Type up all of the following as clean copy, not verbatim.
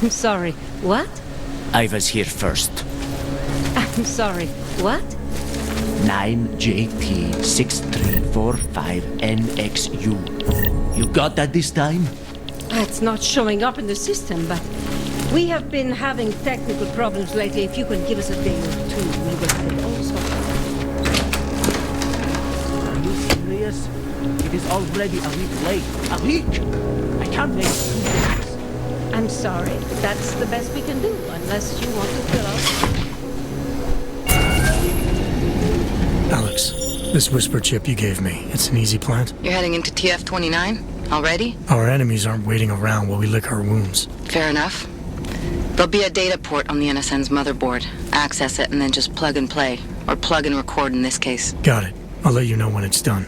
I'm sorry, what? I was here first. I'm sorry, what? 9JT6345NXU. You got that this time? It's not showing up in the system, but we have been having technical problems lately. If you can give us a day or two, we will have it all sorted. Are you serious? It is already a week late. A week? I can't wait 2 weeks. I'm sorry, that's the best we can do, unless you want to fill out. Alex, this whisper chip you gave me, it's an easy plant? You're heading into TF-29? Already? Our enemies aren't waiting around while we lick our wounds. Fair enough. There'll be a data port on the NSN's motherboard. Access it and then just plug and play. Or plug and record in this case. Got it. I'll let you know when it's done.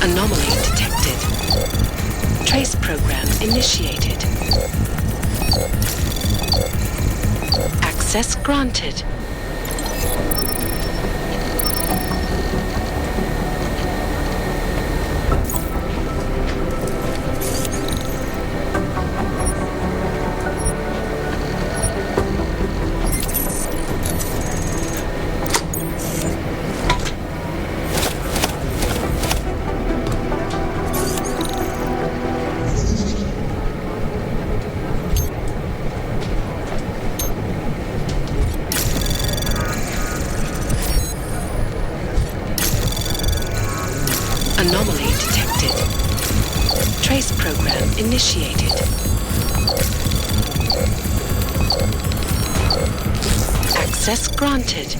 Anomaly detected. Trace program initiated. Access granted. Anomaly detected. Trace program initiated. Access granted.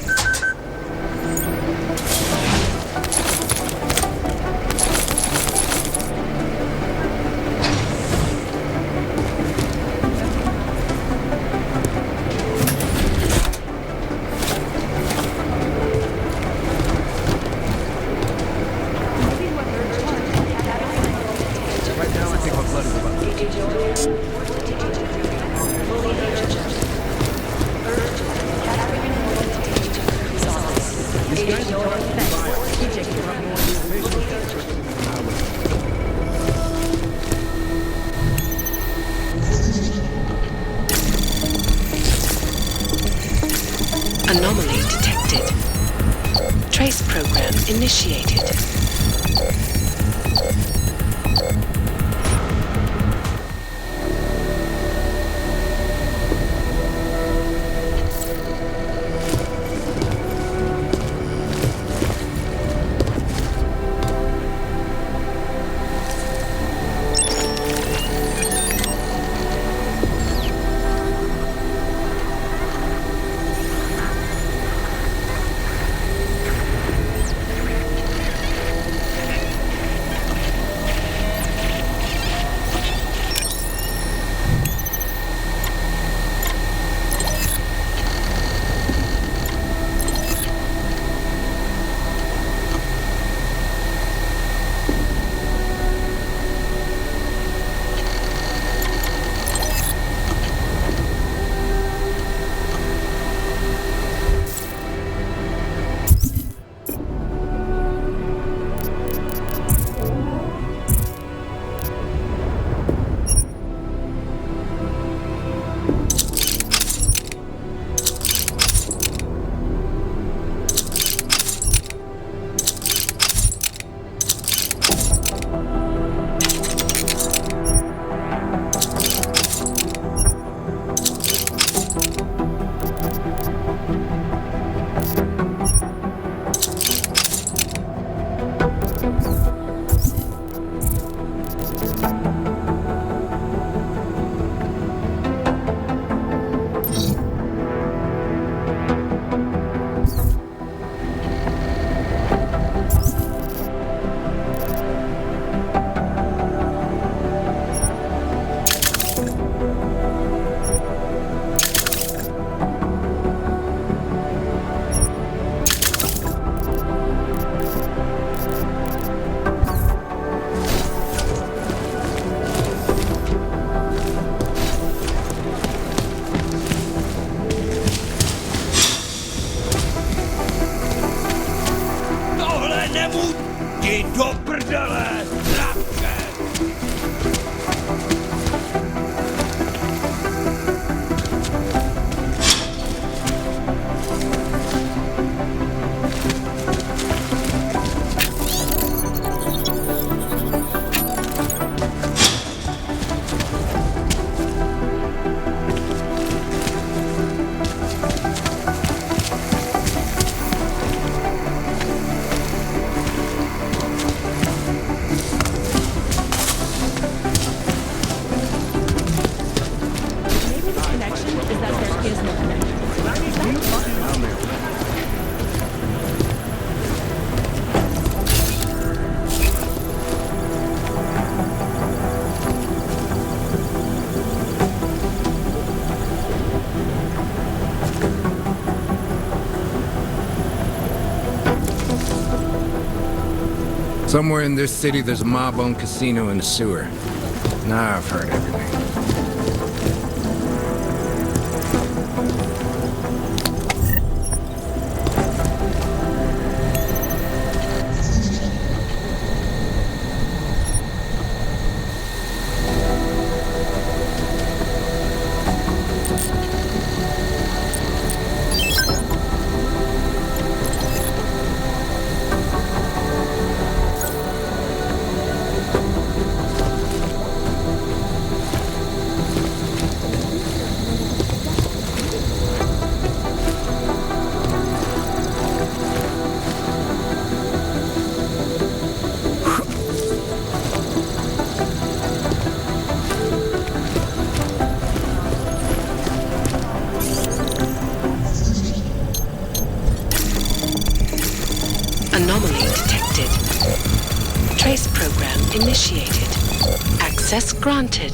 Anomaly detected. Trace program initiated. Somewhere in this city, there's a mob-owned casino and a sewer. Now I've heard everything. Anomaly detected. Trace program initiated. Access granted.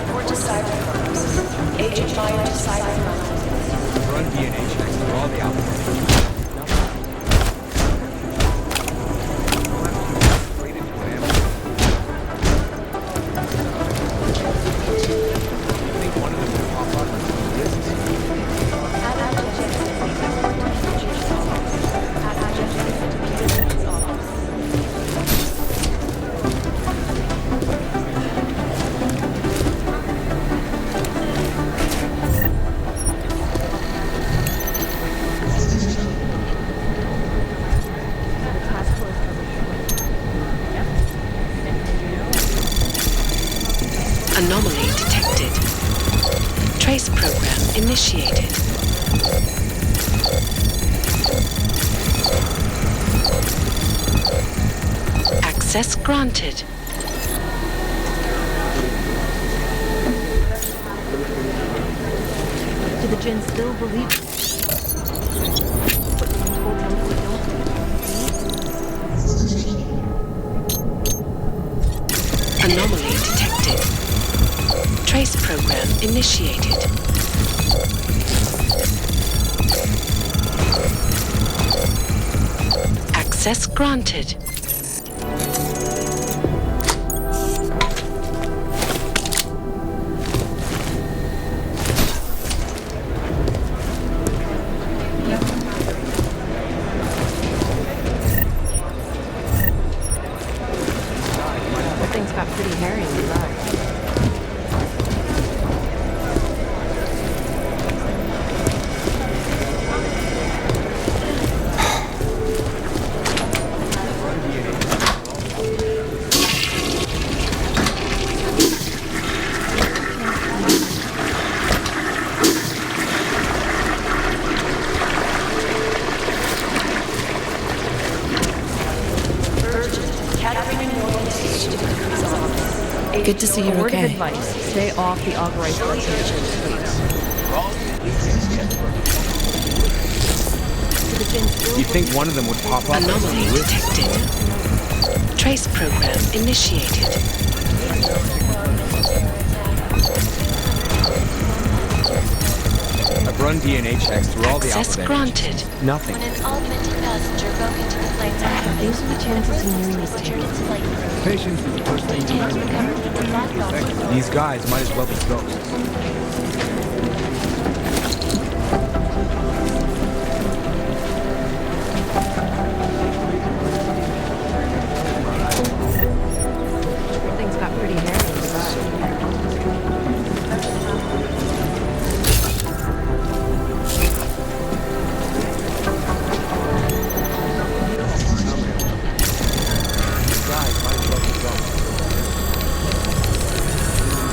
Report to cyberpunk. Agent Maya to cyberpunk. Run DNA checks for all the outbreaks. Anomaly detected. Trace program initiated. Access granted. Do the Jinn still believe? Anomaly detected. Trace program initiated. Access granted. Things got pretty hairy in the ride. Good to see you're Word of okay. advice: stay off the authorized location, please. You think one of them would pop up? Anomaly detected. Trace program initiated. I've run DNA checks through all the Access alphabet. granted. Nothing. When an augmented passenger broke into the flight's These are the chances of nearing this table. Patience is the first thing to learn. These guys might as well be ghosts. Things got pretty hairy inside.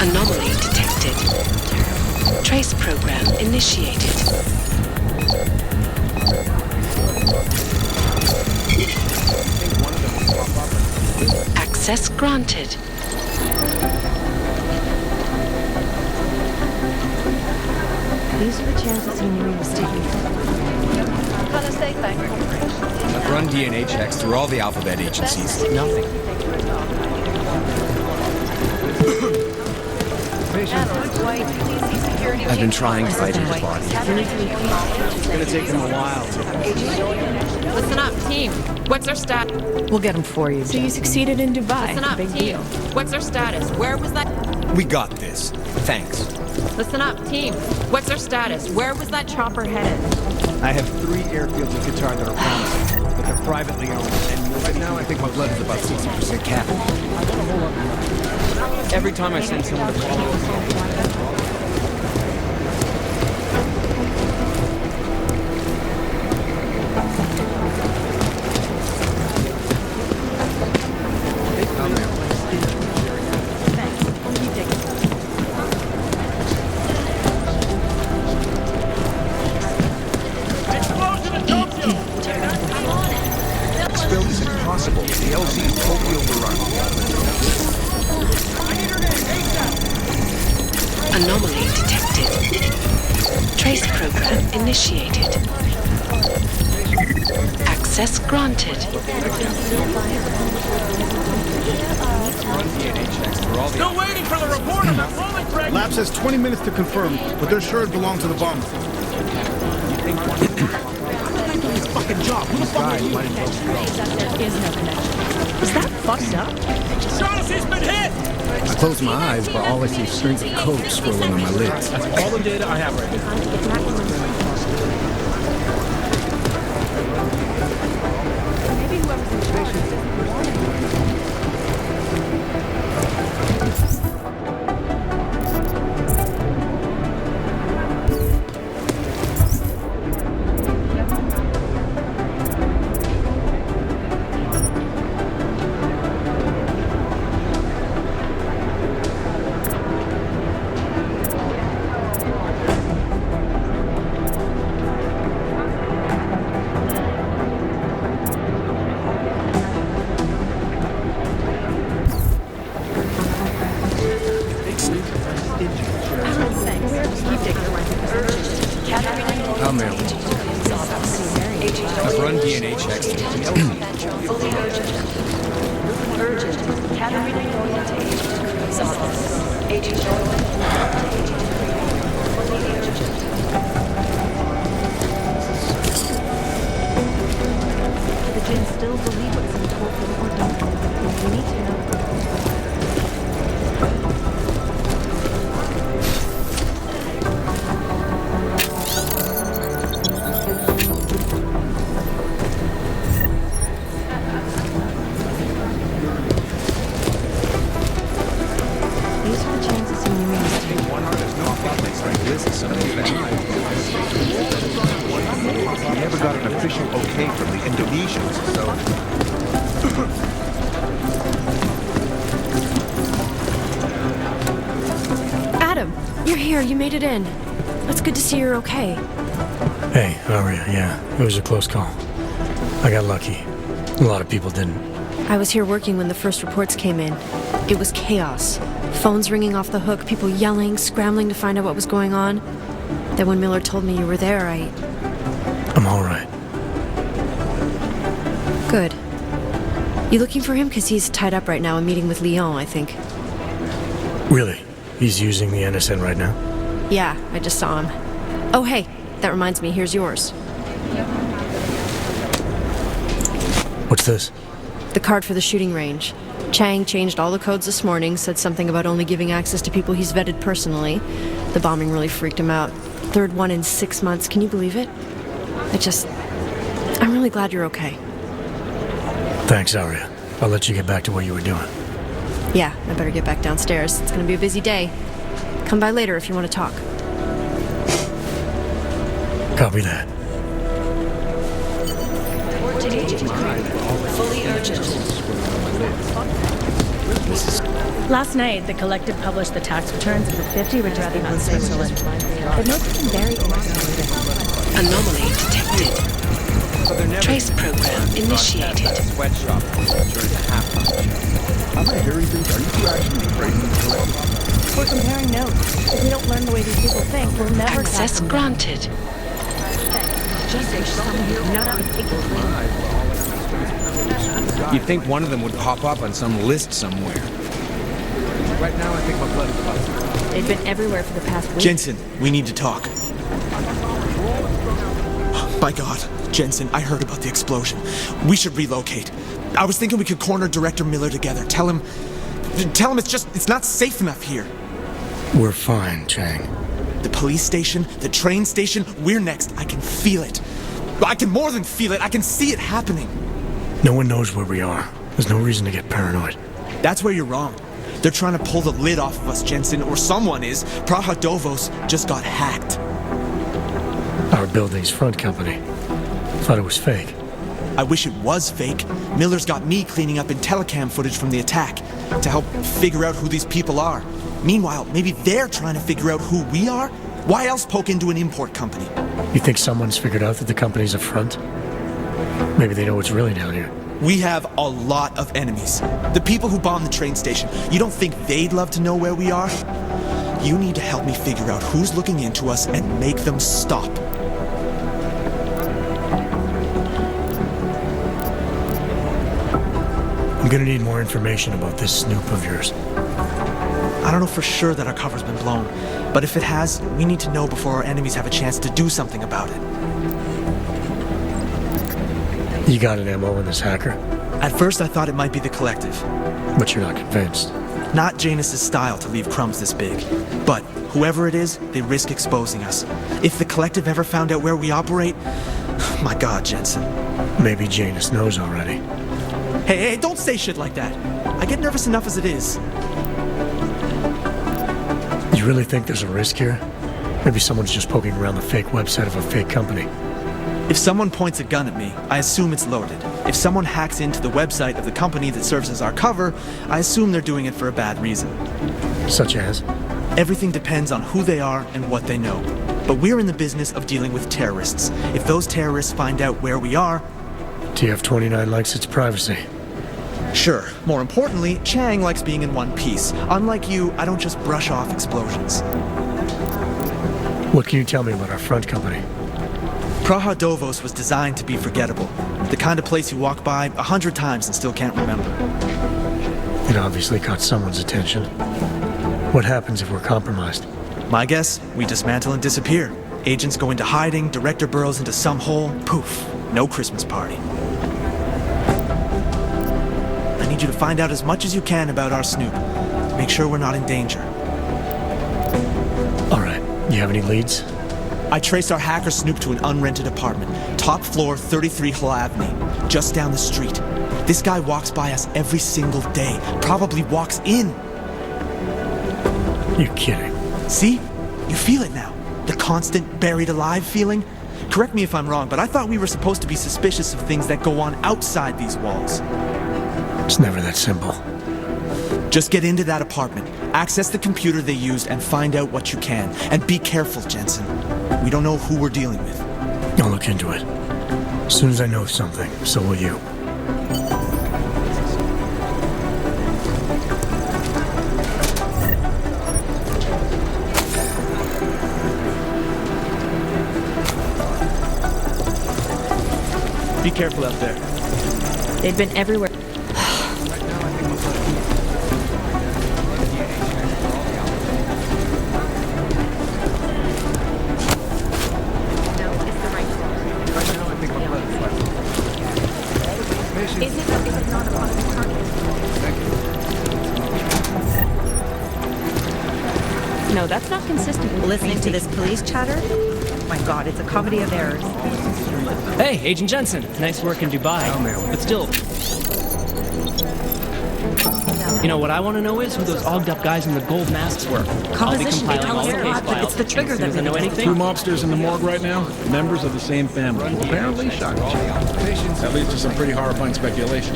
Anomaly detected. Trace program initiated. Access granted. These are the chances of nearing this table. I've run DNA checks through all the alphabet agencies. Nothing. I've been trying to find his body. It's gonna take them a while to... Listen up, team. What's our stat? We'll get them for you. So you succeeded in Dubai. Listen up, Big team. deal. What's our status? Where was that? We got this. Thanks. Listen up, team. What's our status? Where was that chopper headed? I have 3 airfields in Qatar that are promising, but they're privately owned, and Right now, I think my blood is about 60% cap. Every time I send someone to follow up, This build is impossible. The LZ is totally overrun. Anomaly detected. Trace program initiated. Access granted. Still waiting for the report on that rolling fragment! Lab says 20 minutes to confirm, but they're sure it belonged to the bomber. Fucking job. Who the fuck are you? Is that fucked up? Shaughnessy's been hit! I close my eyes, but all I see is strings of coke swirling on my lids. That's all the data I have right now. Maybe whoever's in charge doesn't want it. I'll mail it. I've run DNA checks through the LZ. Urgent. Catarina going to agent. The Jinn still believe what's been told them or don't. We need to know. These are the chances of nearing this table. We never got an official okay from the Indonesians, so... Adam, you're here. You made it in. It's good to see you're okay. Hey, how are you? Yeah, it was a close call. I got lucky. A lot of people didn't. I was here working when the first reports came in. It was chaos. Phones ringing off the hook, people yelling, scrambling to find out what was going on. Then when Miller told me you were there, I'm all right. Good. You looking for him? Because he's tied up right now, a meeting with Leon, I think. Really? He's using the NSN right now? Yeah, I just saw him. Oh, hey, that reminds me, here's yours. What's this? The card for the shooting range. Chang changed all the codes this morning, said something about only giving access to people he's vetted personally. The bombing really freaked him out. Third one in 6 months, can you believe it? I'm really glad you're okay. Thanks, Arya. I'll let you get back to what you were doing. Yeah, I better get back downstairs. It's gonna be a busy day. Come by later if you want to talk. Copy that. Fully urgent. Last night, the Collective published the tax returns of the 50 richest people in Switzerland. They've noticed some very interesting Anomaly detected. Trace program initiated. Sweatshop. We're comparing notes. If we don't learn the way these people think, we'll never Access granted. You'd think one of them would pop up on some list somewhere. Right now, I think my blood is about to... They've been everywhere for the past week. Jensen, we need to talk. By God, Jensen, I heard about the explosion. We should relocate. I was thinking we could corner Director Miller together. Tell him it's not safe enough here. We're fine, Chang. The police station, the train station, we're next. I can feel it. I can more than feel it. I can see it happening. No one knows where we are. There's no reason to get paranoid. That's where you're wrong. They're trying to pull the lid off of us, Jensen, or someone is. Praha Dovos just got hacked. Our building's front company. Thought it was fake. I wish it was fake. Miller's got me cleaning up IntelliCam footage from the attack to help figure out who these people are. Meanwhile, maybe they're trying to figure out who we are? Why else poke into an import company? You think someone's figured out that the company's a front? Maybe they know what's really down here. We have a lot of enemies. The people who bombed the train station. You don't think they'd love to know where we are? You need to help me figure out who's looking into us and make them stop. I'm gonna need more information about this snoop of yours. I don't know for sure that our cover's been blown, but if it has, we need to know before our enemies have a chance to do something about it. You got an MO in this hacker? At first I thought it might be the Collective. But you're not convinced? Not Janus's style to leave crumbs this big. But whoever it is, they risk exposing us. If the Collective ever found out where we operate... My God, Jensen. Maybe Janus knows already. Hey, don't say shit like that. I get nervous enough as it is. You really think there's a risk here? Maybe someone's just poking around the fake website of a fake company. If someone points a gun at me, I assume it's loaded. If someone hacks into the website of the company that serves as our cover, I assume they're doing it for a bad reason. Such as? Everything depends on who they are and what they know. But we're in the business of dealing with terrorists. If those terrorists find out where we are... TF-29 likes its privacy. Sure. More importantly, Chang likes being in one piece. Unlike you, I don't just brush off explosions. What can you tell me about our front company? Praha Dovos was designed to be forgettable. The kind of place you walk by 100 times and still can't remember. It obviously caught someone's attention. What happens if we're compromised? My guess, we dismantle and disappear. Agents go into hiding, Director burrows into some hole, poof, no Christmas party. I need you to find out as much as you can about our snoop. Make sure we're not in danger. All right, you have any leads? I traced our hacker snoop to an unrented apartment, top floor 33 Hull Avenue, just down the street. This guy walks by us every single day, probably walks in. You're kidding. See? You feel it now. The constant buried alive feeling. Correct me if I'm wrong, but I thought we were supposed to be suspicious of things that go on outside these walls. It's never that simple. Just get into that apartment, access the computer they used, and find out what you can. And be careful, Jensen. We don't know who we're dealing with. I'll look into it. As soon as I know something, so will you. Be careful out there. They've been everywhere. to this police chatter? My god, it's a comedy of errors. Hey, Agent Jensen. Nice work in Dubai. But still... You know, what I want to know is who those ogged up guys in the gold masks were. I'll be Composition, compiling all the case files. it's the trigger that know anything? Two mobsters in the morgue right now, members of the same family. Apparently shot each other. That leads to some pretty horrifying speculation.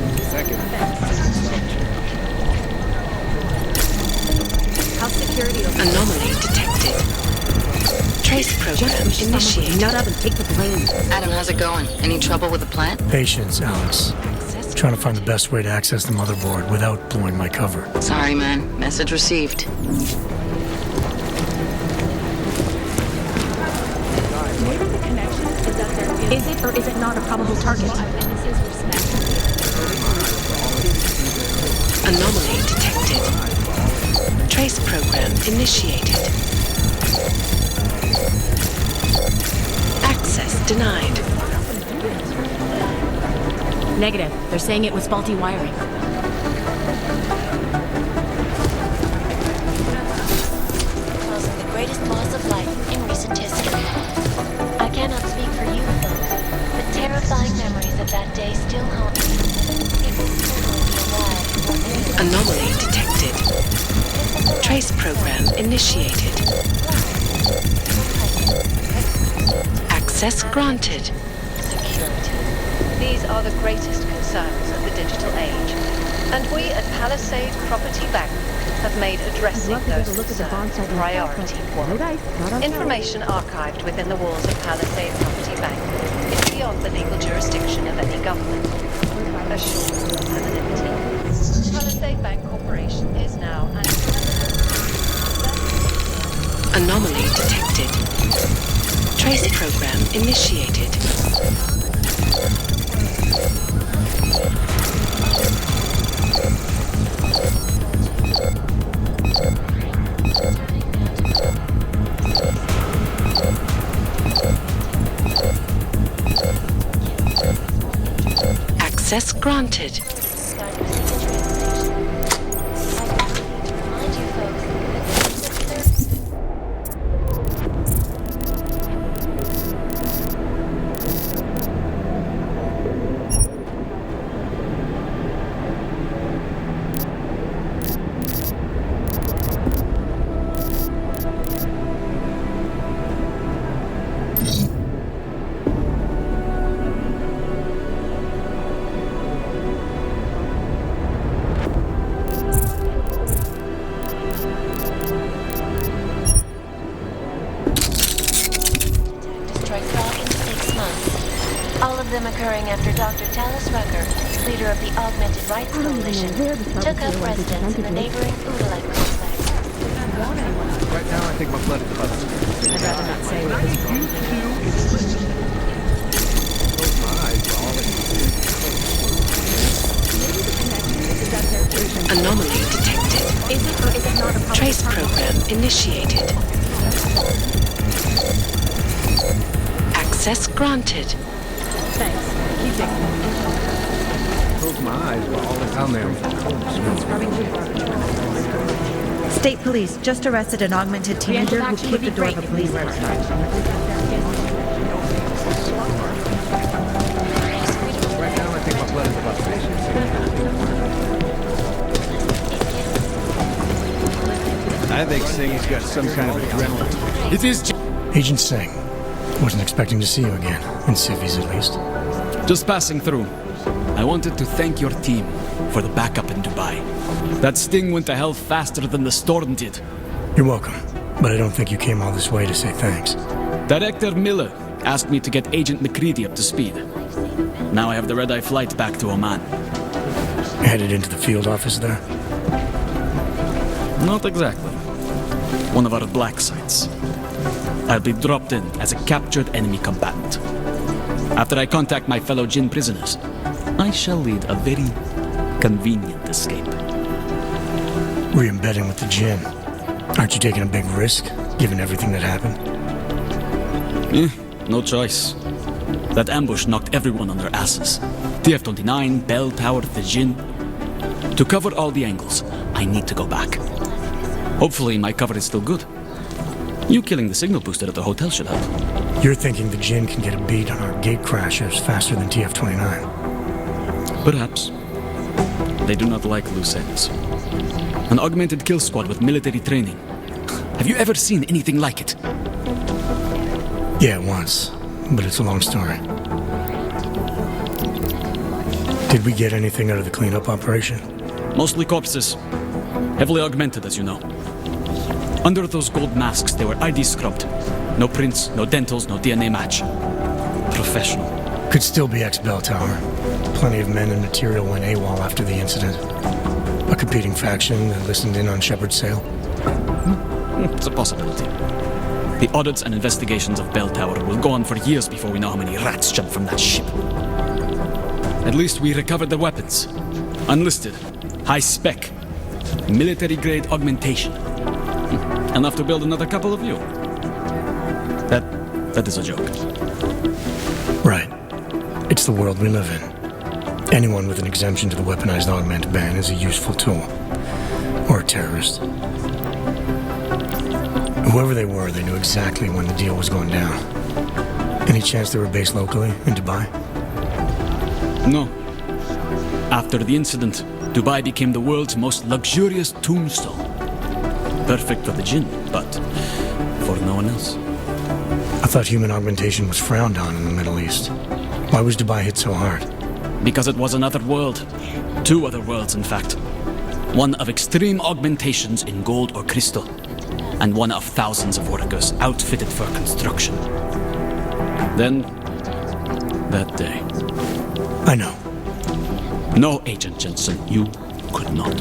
House security Anomaly detected. Trace program initiated. Nut up and take the blame. Adam, how's it going? Any trouble with the plant? Patience, Alex. Trying to find the best way to access the motherboard without blowing my cover. Sorry, man. Message received. Maybe the connection is that there is it or is it not a probable target? Anomaly detected. Trace program initiated. Access denied. Negative. They're saying it was faulty wiring. Causing the greatest loss of life in recent history. I cannot speak for you folks, but terrifying memories of that day still haunt me. It will certainly be a while before any Anomaly detected. Trace program initiated. Access granted. These are the greatest concerns of the digital age, and we at Palisade Property Bank have made addressing those concerns a priority one. Information archived within the walls of Palisade Property Bank is beyond the legal jurisdiction of any government. Assured of anonymity, Palisade Bank Corporation is now an Anomaly detected. Trace program initiated. Access granted. All of them occurring after Dr. Talis Rucker, leader of the Augmented Rights Coalition, took up residence in the neighboring Udalite complex. Right now, I think my blood is about to... I'd rather not say what this Close my eyes for all it Anomaly detected. Is it or is it not a probable Trace target? program initiated. Access granted. Thanks. Keep digging. Close my eyes for all it... I'll nail it. State police just arrested an augmented teenager who kicked the door of a police car. Right now, I think my blood is about to... I think Singh's got some kind of adrenaline. It is... Agent Singh. Wasn't expecting to see you again. In civvies, at least. Just passing through. I wanted to thank your team for the backup in Dubai. That sting went to hell faster than the storm did. You're welcome. But I don't think you came all this way to say thanks. Director Miller asked me to get Agent McCready up to speed. Now I have the red-eye flight back to Oman. Headed into the field office there? Not exactly. One of our black sites. I'll be dropped in as a captured enemy combatant. After I contact my fellow Jinn prisoners, I shall lead a very convenient escape. Re-embedding with the Jinn. Aren't you taking a big risk, given everything that happened? No choice. That ambush knocked everyone on their asses. TF-29, Bell Tower, the Jinn. To cover all the angles, I need to go back. Hopefully my cover is still good. You killing the signal booster at the hotel should help. You're thinking the Jinn can get a beat on our gate crashers faster than TF-29. Perhaps. They do not like loose ends. An augmented kill squad with military training. Have you ever seen anything like it? Yeah, once. But it's a long story. Did we get anything out of the cleanup operation? Mostly corpses. Heavily augmented, as you know. Under those gold masks, they were ID scrubbed. No prints, no dentals, no DNA match. Professional. Could still be ex-Bell Tower. Plenty of men and material went AWOL after the incident. A competing faction that listened in on Shepard's sale. It's a possibility. The audits and investigations of Bell Tower will go on for years before we know how many rats jumped from that ship. At least we recovered their weapons. Unlisted. High spec. Military-grade augmentation. Enough to build another couple of you. That is a joke. Right. It's the world we live in. Anyone with an exemption to the weaponized augment ban is a useful tool. Or a terrorist. Whoever they were, they knew exactly when the deal was going down. Any chance they were based locally, in Dubai? No. After the incident, Dubai became the world's most luxurious tombstone. Perfect for the Jinn, but for no one else. I thought human augmentation was frowned on in the Middle East. Why was Dubai hit so hard? Because it was another world. Two other worlds, in fact. One of extreme augmentations in gold or crystal, and one of thousands of workers outfitted for construction. Then, that day. I know. No, Agent Jensen, you could not.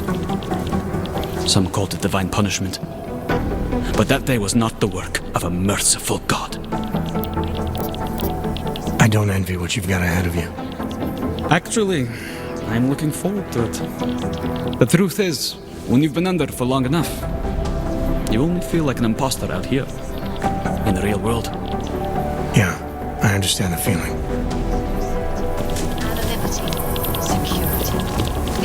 Some called it divine punishment. But that day was not the work of a merciful God. I don't envy what you've got ahead of you. Actually, I'm looking forward to it. The truth is, when you've been under for long enough, you only feel like an imposter out here, in the real world. Yeah, I understand the feeling. Anonymity, security.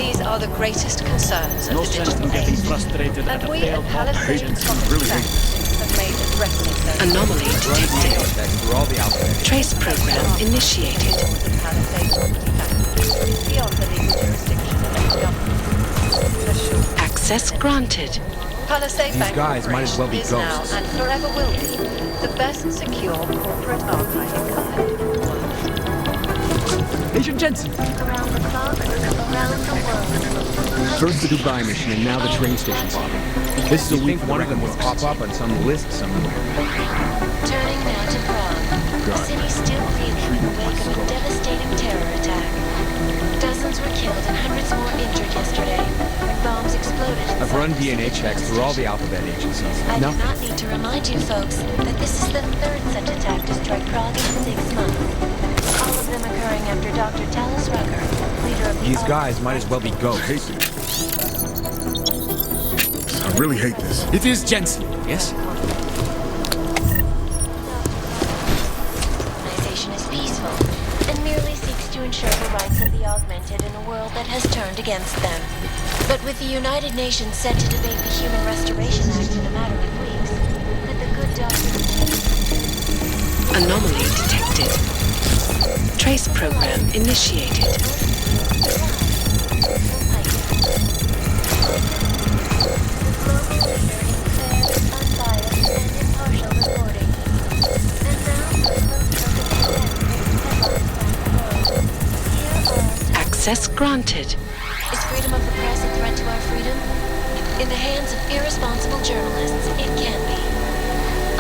These are the greatest concerns of the digital age. Frustrated And we at Palisade have made addressing those Anomaly detected. Trace program initiated. beyond the legal jurisdiction of any government. Access granted. Palisade These Bank guys might as well be is now ghosts. and forever will be the best secure corporate archive in kind. Agent Jensen! Around the clock, around the world. First the Dubai mission and now the train station bomb. This is a week one of them would pop up on some list somewhere. Turning now to Prague. The city still reeling in the wake of a devastating terror attack. Dozens were killed and hundreds more injured yesterday. Bombs exploded. I've run DNA checks through all the alphabet agencies. I do not need to remind you folks that this is the third such attack to strike Prague in 6 months. All of them occurring after Dr. Talis Rucker, leader of the These guys might as well be ghosts. I really hate this. It is Jensen, yes? organization is peaceful and merely seeks to ensure the rights of the augmented in a world that has turned against them. But with the United Nations set to debate the Human Restoration Act in a matter of weeks, could the good doctor... Anomaly detected. Trace program initiated. Access granted. Is freedom of the press a threat to our freedom? In the hands of irresponsible journalists, it can be.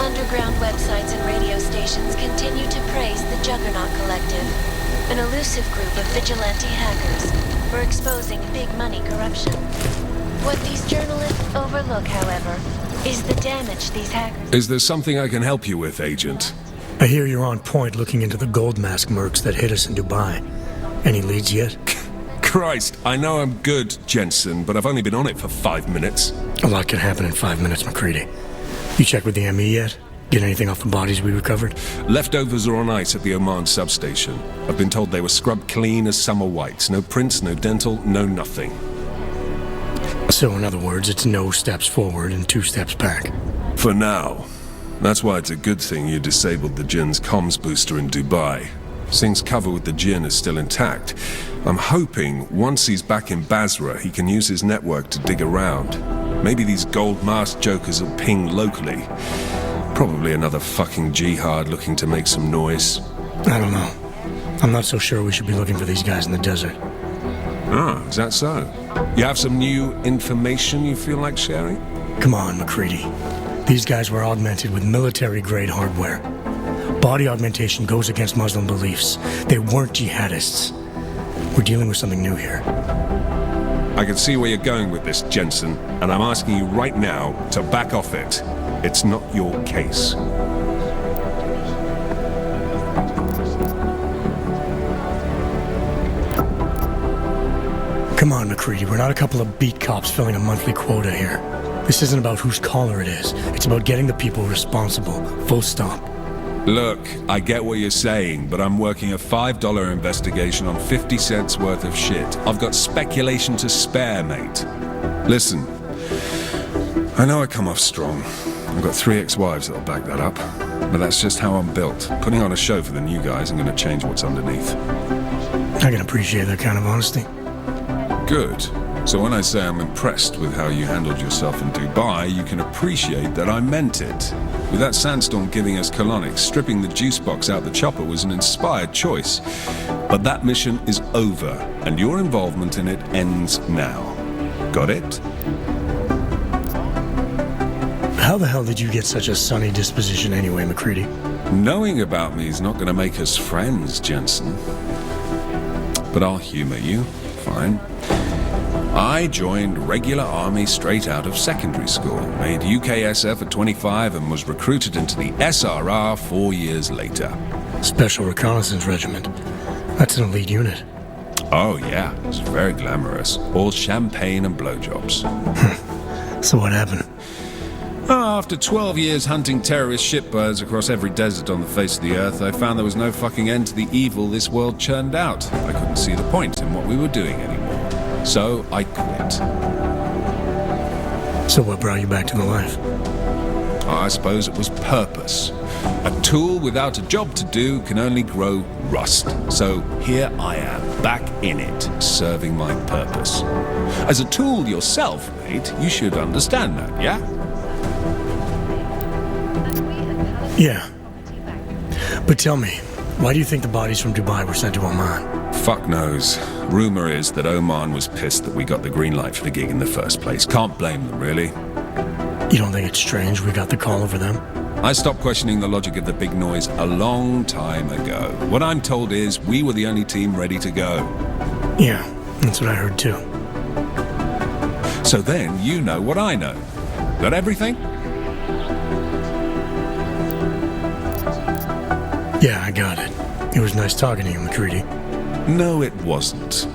Underground websites and radio stations continue to praise the Juggernaut Collective, an elusive group of vigilante hackers for exposing big money corruption. What these journalists overlook, however, is the damage these hackers... Is there something I can help you with, Agent? I hear you're on point looking into the gold mask mercs that hit us in Dubai. Any leads yet? Christ, I know I'm good, Jensen, but I've only been on it for 5 minutes. A lot can happen in 5 minutes, McCready. You checked with the ME yet? Get anything off the bodies we recovered? Leftovers are on ice at the Oman substation. I've been told they were scrubbed clean as summer whites. No prints, no dental, no nothing. So in other words, it's no steps forward and 2 steps back. For now. That's why it's a good thing you disabled the Jinn's comms booster in Dubai. Since cover with the Jinn is still intact, I'm hoping once he's back in Basra, he can use his network to dig around. Maybe these gold mask jokers will ping locally. Probably another fucking jihad looking to make some noise. I don't know. I'm not so sure we should be looking for these guys in the desert. Ah, is that so? You have some new information you feel like sharing? Come on, McCready. These guys were augmented with military-grade hardware. Body augmentation goes against Muslim beliefs. They weren't jihadists. We're dealing with something new here. I can see where you're going with this, Jensen, and I'm asking you right now to back off it. It's not your case. Come on, McCready. We're not a couple of beat cops filling a monthly quota here. This isn't about whose collar it is. It's about getting the people responsible. Full stop. Look, I get what you're saying, but I'm working a $5 investigation on 50 cents worth of shit. I've got speculation to spare, mate. Listen, I know I come off strong. I've got 3 ex-wives that'll back that up. But that's just how I'm built. Putting on a show for the new guys, I'm gonna change what's underneath. I can appreciate that kind of honesty. Good. So when I say I'm impressed with how you handled yourself in Dubai, you can appreciate that I meant it. With that sandstorm giving us colonics, stripping the juice box out the chopper was an inspired choice. But that mission is over, and your involvement in it ends now. Got it? How the hell did you get such a sunny disposition anyway, McCready? Knowing about me is not going to make us friends, Jensen. But I'll humor you. Fine. I joined regular army straight out of secondary school, made UKSF at 25 and was recruited into the SRR 4 years later. Special Reconnaissance Regiment. That's an elite unit. Oh yeah, it's very glamorous. All champagne and blowjobs. So what happened? After 12 years hunting terrorist shitbirds across every desert on the face of the earth, I found there was no fucking end to the evil this world churned out. I couldn't see the point in what we were doing anymore. So I quit. So what brought you back to the life? I suppose it was purpose. A tool without a job to do can only grow rust. So here I am, back in it, serving my purpose. As a tool yourself, mate, you should understand that, yeah? Yeah. But tell me, why do you think the bodies from Dubai were sent to Oman? Fuck knows. Rumor is that Oman was pissed that we got the green light for the gig in the first place. Can't blame them, really. You don't think it's strange we got the call over them? I stopped questioning the logic of the big noise a long time ago. What I'm told is we were the only team ready to go. Yeah, that's what I heard too. So then you know what I know. That everything? Yeah, I got it. It was nice talking to you, McCready. No, it wasn't.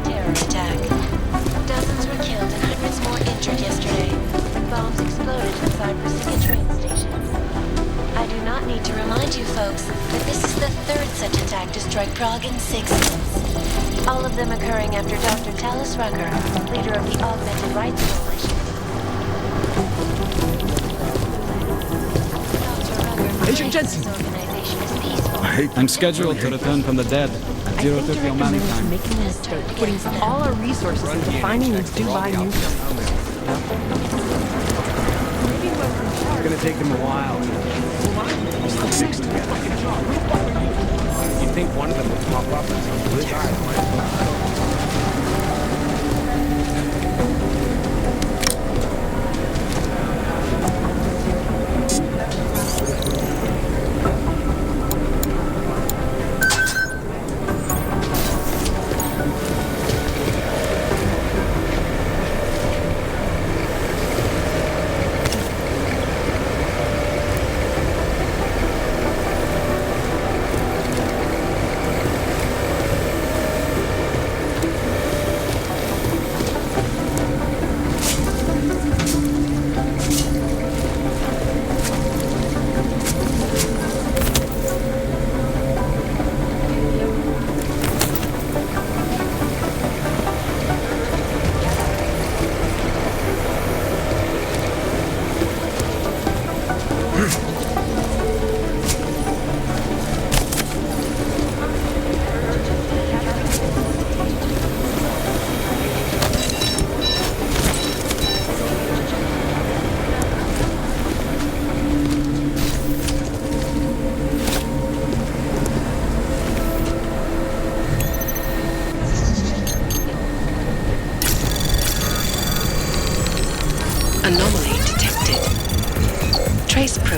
Terror attack. Dozens were killed and hundreds more injured yesterday when bombs exploded inside Brasilia train station. I do not need to remind you folks that this is the third such attack to strike Prague in 6 months. All of them occurring after Dr. Talis Rucker, leader of the Augmented Rights Coalition. Agent Jensen! I'm scheduled to return from the dead at 0:30 Omani time. Making a mistake, putting all our resources into finding these Dubai news. It's gonna take them a while. Six together. You think one of them would pop up and some list?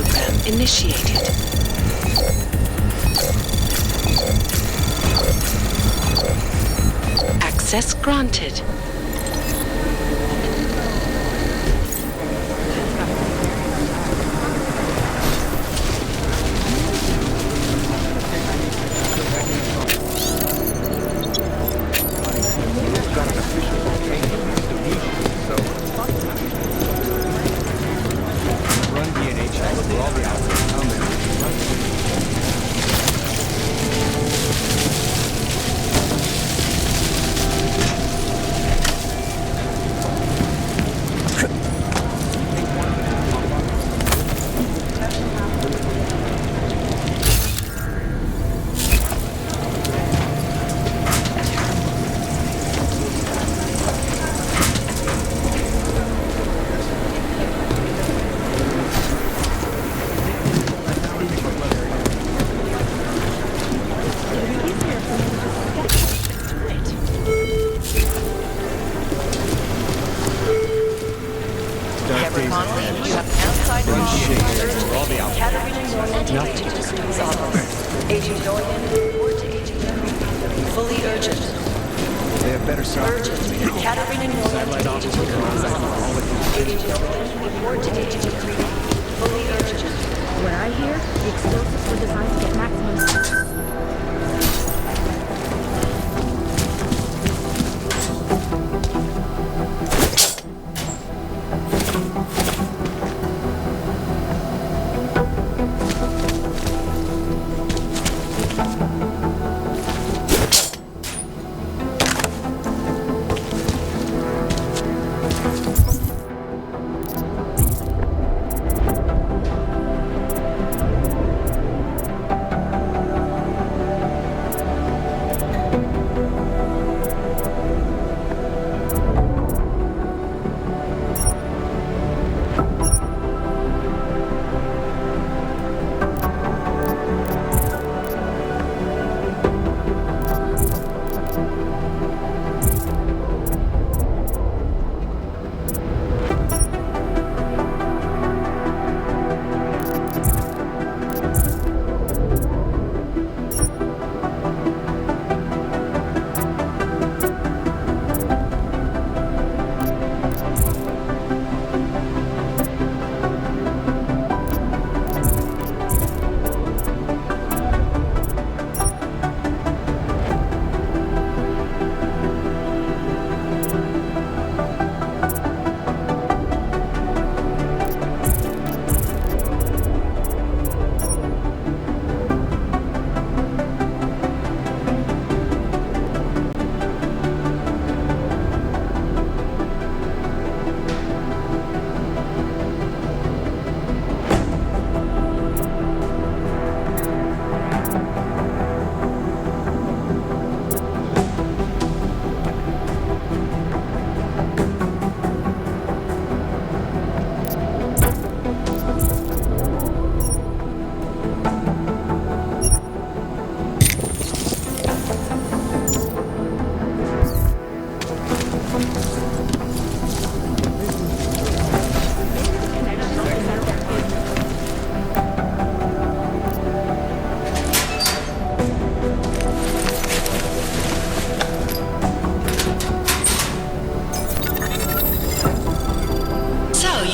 program initiated. Access granted.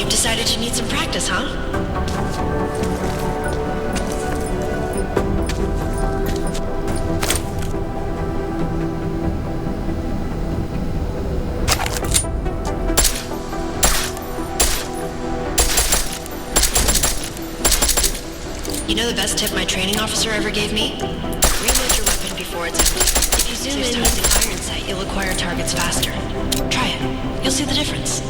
Decided you need some practice, huh? You know the best tip my training officer ever gave me? Reload your weapon before it's empty. If you zoom in using iron sight, you'll acquire targets faster. Try it. You'll see the difference.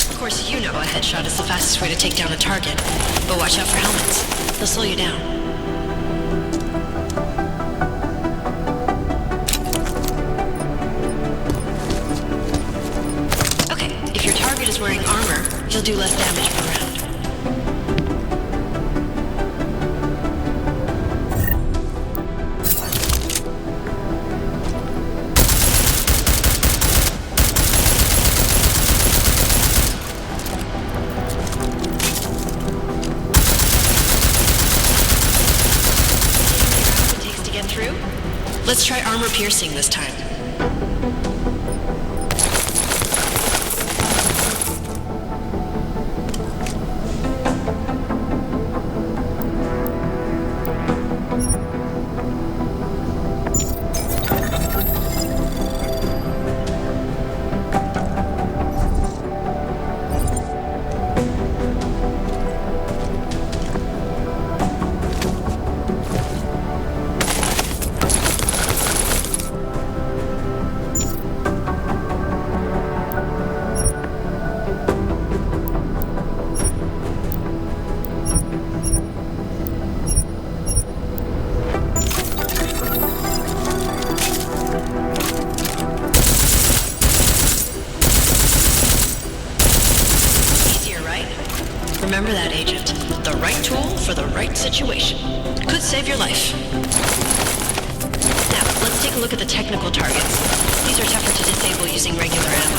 Of course, you know a headshot is the fastest way to take down a target, but watch out for helmets. They'll slow you down. Okay, if your target is wearing armor, you'll do less damage per round. try armor piercing this time. Remember that, Agent. The right tool for the right situation. Could save your life. Now, let's take a look at the technical targets. These are tougher to disable using regular ammo.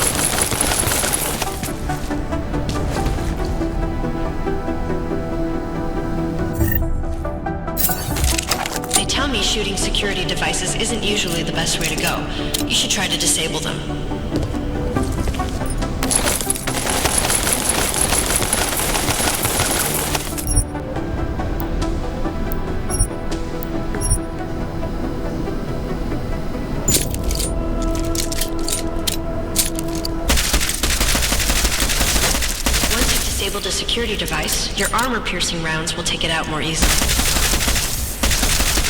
They tell me shooting security devices isn't usually the best way to go. You should try to disable them. Disabled a security device, your armor-piercing rounds will take it out more easily.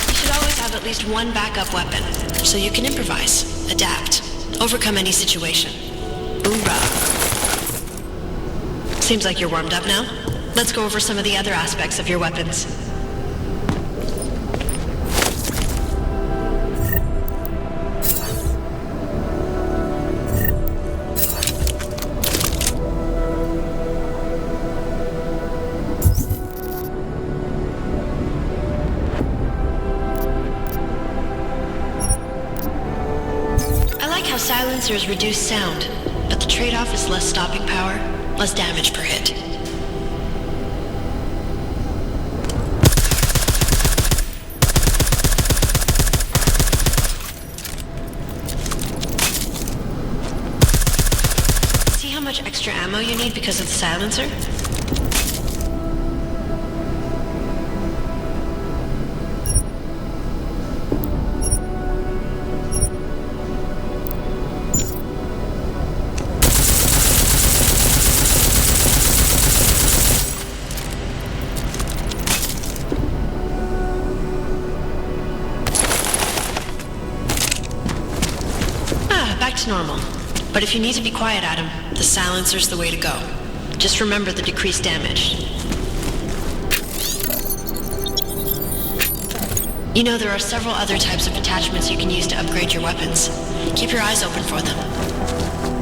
You should always have at least one backup weapon, so you can improvise, adapt, overcome any situation. Hoorah! Seems like you're warmed up now. Let's go over some of the other aspects of your weapons. Silencers reduce sound, but the trade-off is less stopping power, less damage per hit. See how much extra ammo you need because of the silencer? Normal. But if you need to be quiet, Adam, the silencer's the way to go. Just remember the decreased damage. You know, there are several other types of attachments you can use to upgrade your weapons. Keep your eyes open for them.